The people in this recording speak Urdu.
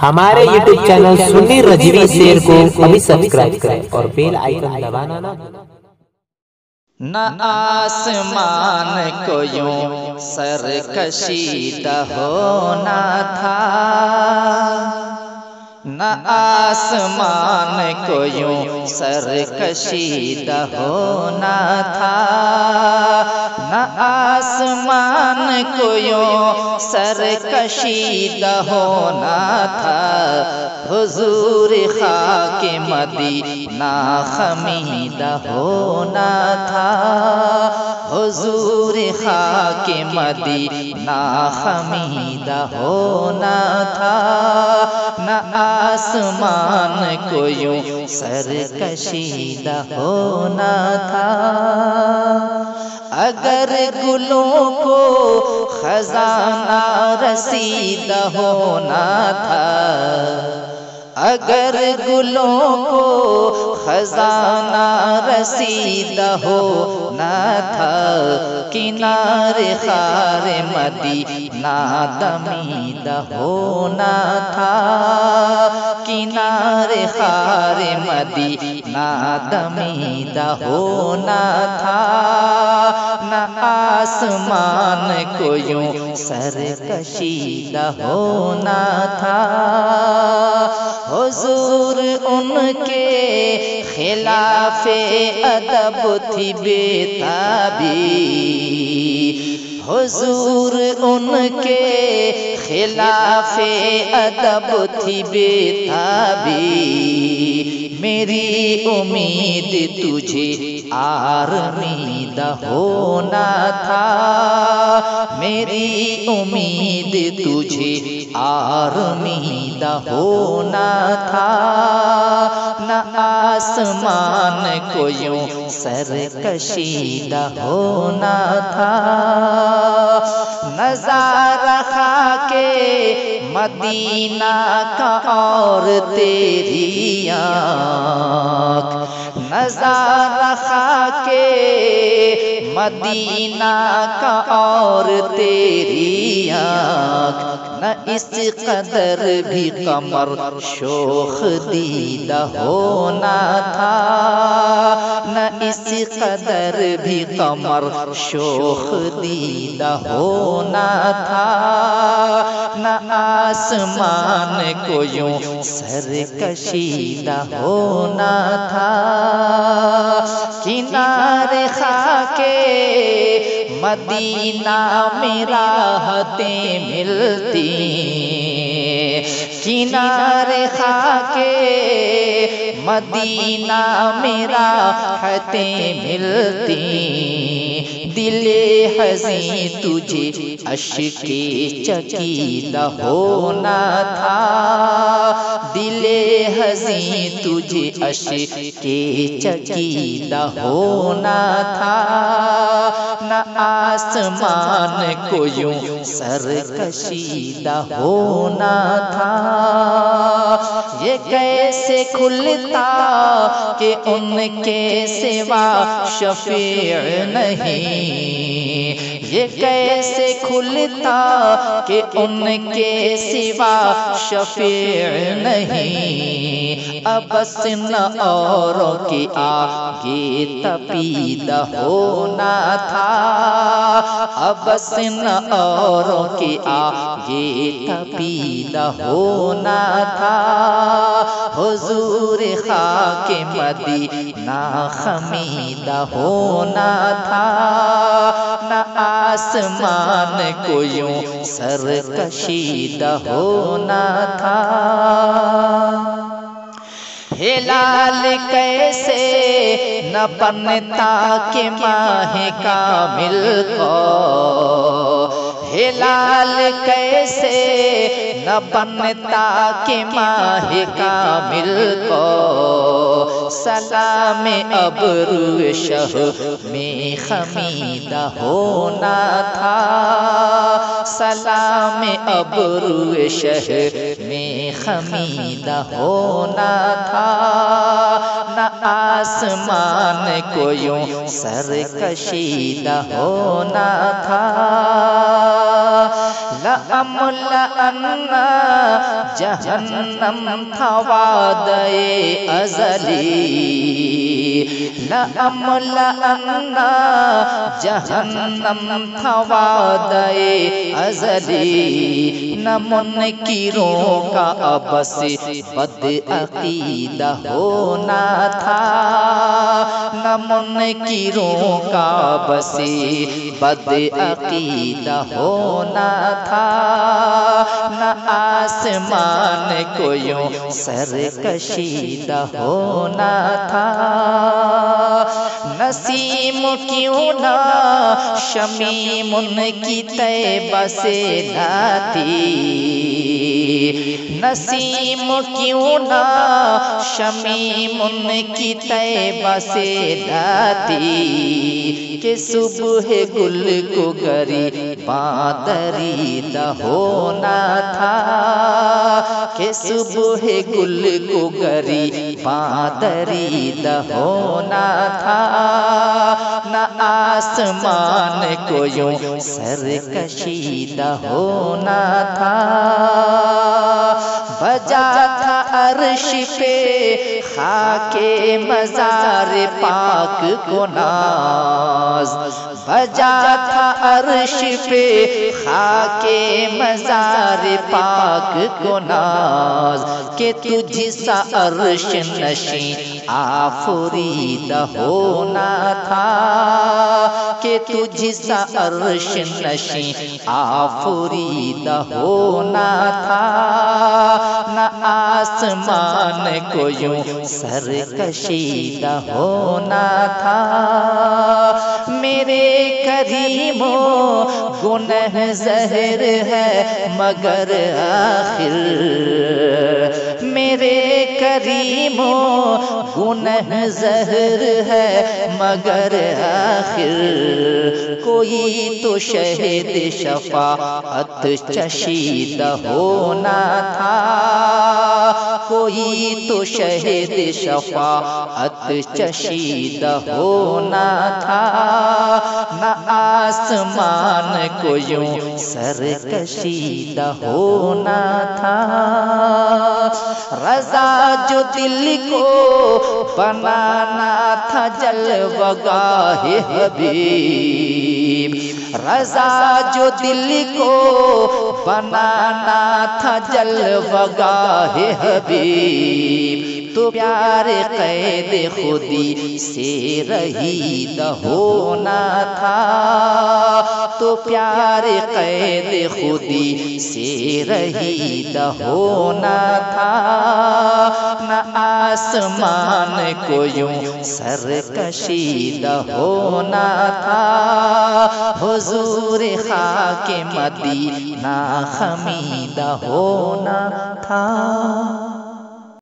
ہمارے یوٹیوب چینل سنی رجوی شیر کو ابھی سبسکرائب کریں اور بیل آئیکن دبانا نہ آسمان کو یوں سر کشیدہ ہونا تھا، نہ آسمان کو یوں سر کشیدہ ہونا تھا، نہ آسمان کو یوں سر کشیدہ ہونا تھا، حضور خاک مدینہ خمیدہ ہونا تھا، حضور خاک مدینہ خمیدہ ہونا تھا، نہ آسمان کو یوں سر کشیدہ ہونا تھا۔ اگر گلوں کو خزانہ رسیدہ ہونا تھا، اگر گلوں کو خزانہ رسیدہ ہونا تھا، کنارے خار مدینہ دمیدہ ہونا تھا، کنارے خار مدینہ دمیدہ ہونا تھا، نہ آسمان کو یوں سر کشیدہ ہونا تھا۔ حضور ان کے خلاف ادب تھی بےتابی، حضور ان کے خلاف ادب تھی بےتابی، میری امید تجھے آرمیدہ ہونا تھا، میری امید تجھے آرمیدہ ہونا تھا، نہ آسمان کو یوں سر کشیدہ ہونا تھا۔ نظارہ خاک مدینہ کا اور تیری آنکھ، نظارہ خاک مدینہ کا اور تیری آنکھ، نہ اس قدر بھی قمر شوخ دیدہ ہونا تھا، نہ اس قدر بھی قمر شوخ دیدہ ہونا تھا، نہ آسمان کو یوں سر کشیدہ ہونا تھا۔ کنارے خاک مدینہ میں راحتیں ملتی، کنارے خاک مدینہ میں راحتیں ملتی، دل حزین تجھے اشک چکیدہ ہونا تھا، دل حزین تجھے اشک چکیدہ ہونا تھا، نہ آسمان کو یوں سر کشیدہ ہونا تھا۔ یہ کیسے کھلتا کہ ان کے سوا شفیع نہیں، یہ کیسے کھلتا کہ ان کے سوا شفیع نہیں، ابس نہ اوروں کے آگے تپیدہ ہونا تھا، ابس نہ اوروں کے آگے تپیدہ ہونا تھا، حضور خاک مدینہ خمیدہ ہونا تھا، نہ آسمان کو یوں سر کشیدہ ہونا تھا۔ ہلال کیسے نہ بنتا کہ ماہ کامل کو، ہلال کیسے نہ بنتا کہ ماہ کامل کو، سلام ابرو شہ میں خمیدہ ہونا تھا، سلام ابرو شہ میں خمیدہ ہونا تھا، نہ آسمان کو یوں سر کشیدہ ہونا تھا۔ لأملأن جہنم تھا وعدے ازلی، لأملأن جہنم تھا وعدے ازلی، نہ منکروں کا بس بد عقیدہ ہونا تھا، نہ منکروں کا بس بد عقیدہ ہونا تھا، نہ آسمان کو یوں سر کشیدہ ہونا تھا، نسیم کیوں نہ شمیم کی طیبہ سے ناتی، نسیم کیوں نہ شمیم کی طیبہ سے ناتی، کہ صبح گل کو گریباں دریدہ ہونا تھا، کہ صبح گل کو گریباں دریدہ ہونا تھا، نہ آسمان کو یوں سر کشیدہ ہونا تھا، بجا تھا عرش پہ خاک مزار پاک کو ناز، بجا تھا عرش پہ خاک مزار پاک کو ناز، کہ تجھ سا عرش نشین آفریدہ ہونا تھا، کہ تجھ سا عرش نشین آفریدہ ہونا تھا، نہ آسمان کو یوں سر کشیدہ ہونا تھا، میرے کریم گنہ زہر ہے مگر آخر، میرے کریم گنہ زہر ہے مگر آخر، کوئی تو شہد شفاعت چشیدہ ہونا تھا، کوئی تو شہد شفاعت چشیدہ ہونا تھا، نہ آسمان کو یوں سر کشیدہ ہونا تھا، رضا جو دل کو بنانا تھا جلوہ گاہ حبیب، رضا جو دل کو بنانا تھا جلوہ گاہ حبیب، تو پیار قید خودی سے رہیدہ ہونا تھا، تو پیار قید خودی سے رہیدہ ہونا تھا، نہ آسمان کو یوں سر کشیدہ ہونا تھا، حضور خاک مدینہ خمیدہ ہونا تھا۔